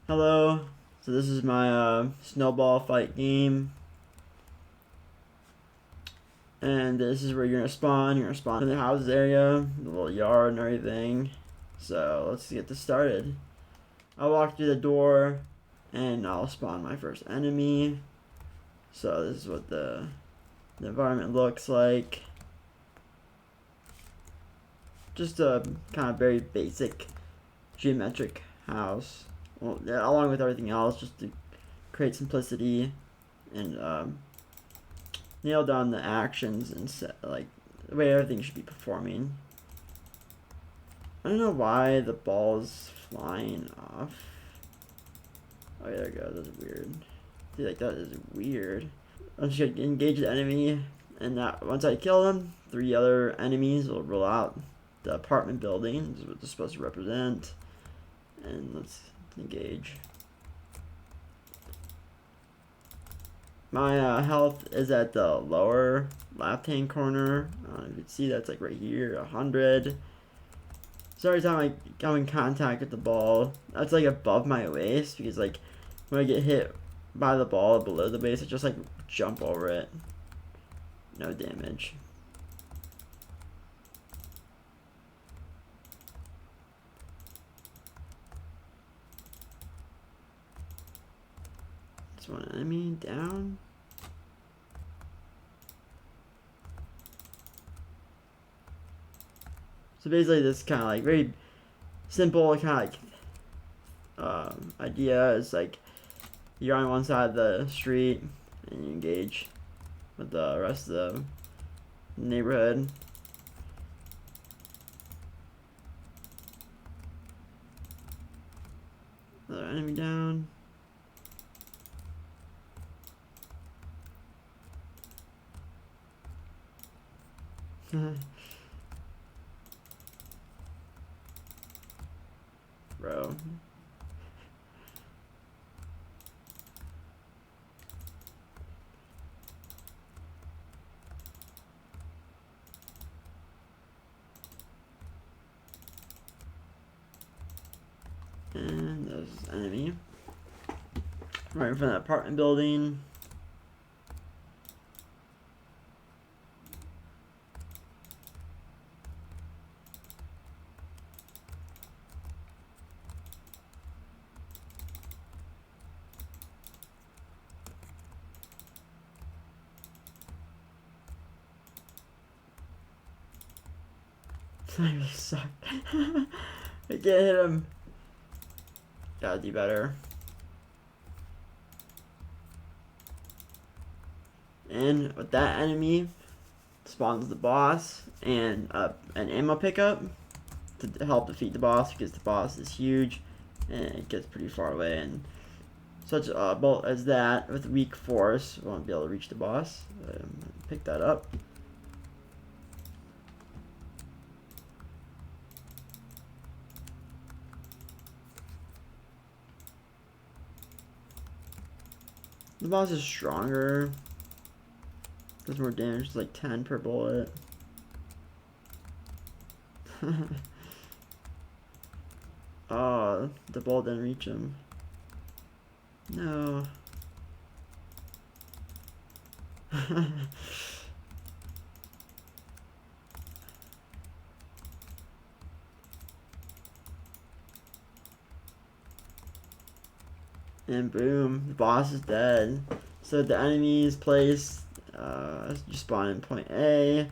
Hello. So this is my snowball fight game, and this is where you're gonna spawn. You're gonna spawn in the house area, the little yard and everything. So let's get this started. I'll walk through the door, and I'll spawn my first enemy. So this is what the environment looks like. Just a kind of very basic geometric house. Well, yeah, along with everything else, just to create simplicity and nail down the actions and set like the way everything should be performing. I don't know why the ball's flying off. Oh yeah, there it goes. That's weird. Dude, like that is weird. I'm just gonna engage the enemy, and once I kill them, 3 other enemies will roll out the apartment building. This is what they're supposed to represent. And let's engage. My health is at the lower left-hand corner. If you can see, that's like right here, 100. So every time I come in contact with the ball, that's like above my waist, because like when I get hit by the ball below the base, I just like jump over it. No damage. That's one enemy down. So basically, this kind of like very simple kind of like idea is like you're on one side of the street and you engage with the rest of the neighborhood. Another enemy down. Bro. And there's an enemy. Right in front of the apartment building. I suck. I can't hit him. Gotta do better. And with that enemy spawns the boss and an ammo pickup to help defeat the boss, because the boss is huge and it gets pretty far away, and such a bolt as that with weak force won't be able to reach the boss. Pick that up. The boss is stronger. Does more damage, it's like 10 per bullet. Oh, the bullet didn't reach him. No. And boom, the boss is dead. So the enemy's place, you spawn in point A,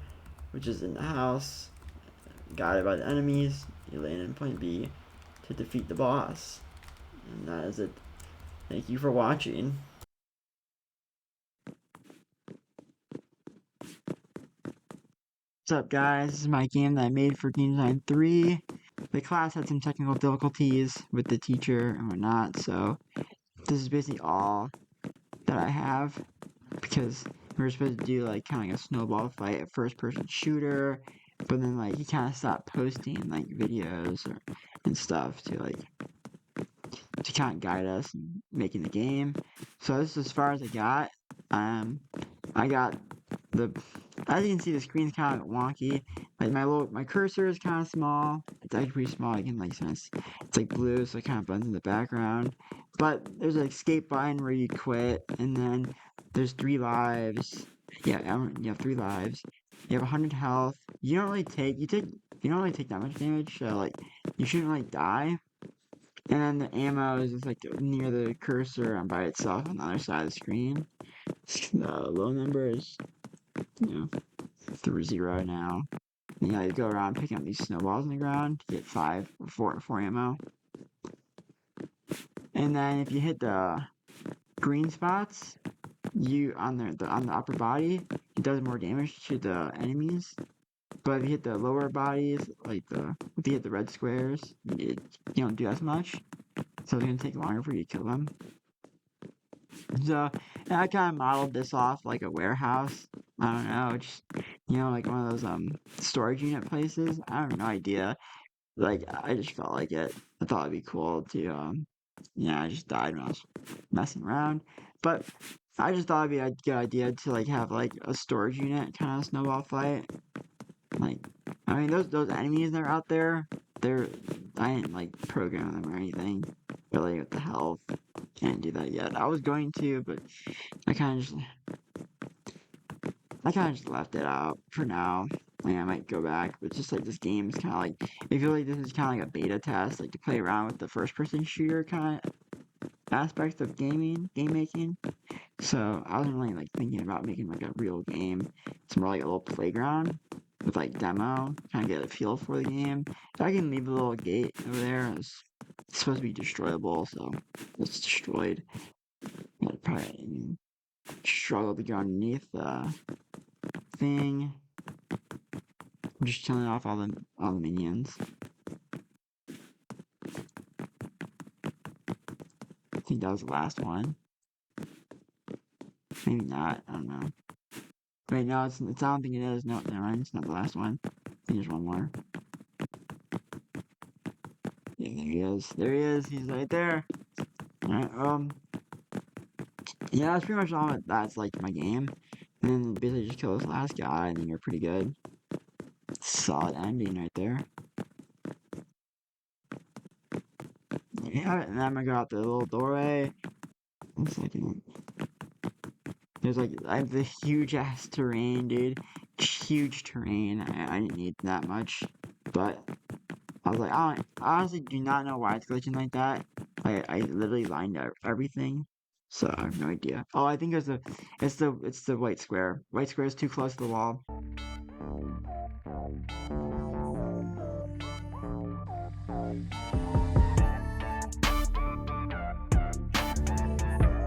which is in the house, guided by the enemies. You land in point B to defeat the boss. And that is it. Thank you for watching. What's up, guys? This is my game that I made for Game Design 3. The class had some technical difficulties with the teacher and whatnot, so this is basically all that I have, because we were supposed to do like kind of like a snowball fight, a first-person shooter, but then like he kind of stopped posting like videos and stuff to kind of guide us in making the game. So this is as far as I got. I got the As you can see, the screen's kind of wonky. Like my cursor is kind of small. It's actually pretty small. I can like sense it's like blue, so it kind of blends in the background. But there's an escape button where you quit, and then there's 3 lives. Yeah, you have 3 lives. You have 100 health. You don't really take that much damage. So like you shouldn't really die. And then the ammo is just like near the cursor and by itself on the other side of the screen. The low number is, you know, through 0 now. And, you go around picking up these snowballs on the ground to get 4 ammo. And then if you hit the green spots, you on the upper body, it does more damage to the enemies. But if you hit the lower bodies, if you hit the red squares, you don't do as much. So it's gonna take longer for you to kill them. So I kind of modeled this off like a warehouse. I don't know, just like one of those storage unit places. I have no idea. Like I just felt like it. I thought it'd be cool to I just died when I was messing around. But I just thought it'd be a good idea to like have like a storage unit kind of snowball fight. Like I mean those enemies that are out there, I didn't like program them or anything. But like what the hell? Can't do that yet. I was going to, but I kind of just left it out for now. Like, I might go back, but it's just like this game is kind of like I feel like this is kind of like a beta test, like to play around with the first-person shooter kind of aspects of game making. So I wasn't really like thinking about making like a real game. It's more like a little playground with like demo, kind of get a feel for the game. So I can leave a little gate over there. It's supposed to be destroyable, so it's destroyed. I'd probably struggle to go underneath the thing. I'm just killing off all the minions. I think that was the last one. Maybe not. I don't know. Wait, no, it's I don't think it is. No, never mind. It's not the last one. I think there's one more. Yeah, there he is. There he is. He's right there. Alright, yeah, that's pretty much all that's like my game. And then basically just kill this last guy, and then you're pretty good. Solid ending right there. Yeah, and then I'm gonna go out the little doorway. 1 second. There's like, I have the huge ass terrain, dude. Huge terrain. I didn't need that much. But I was like, I honestly do not know why it's glitching like that. I literally lined out everything. So I have no idea. Oh, I think it's the white square. White square is too close to the wall.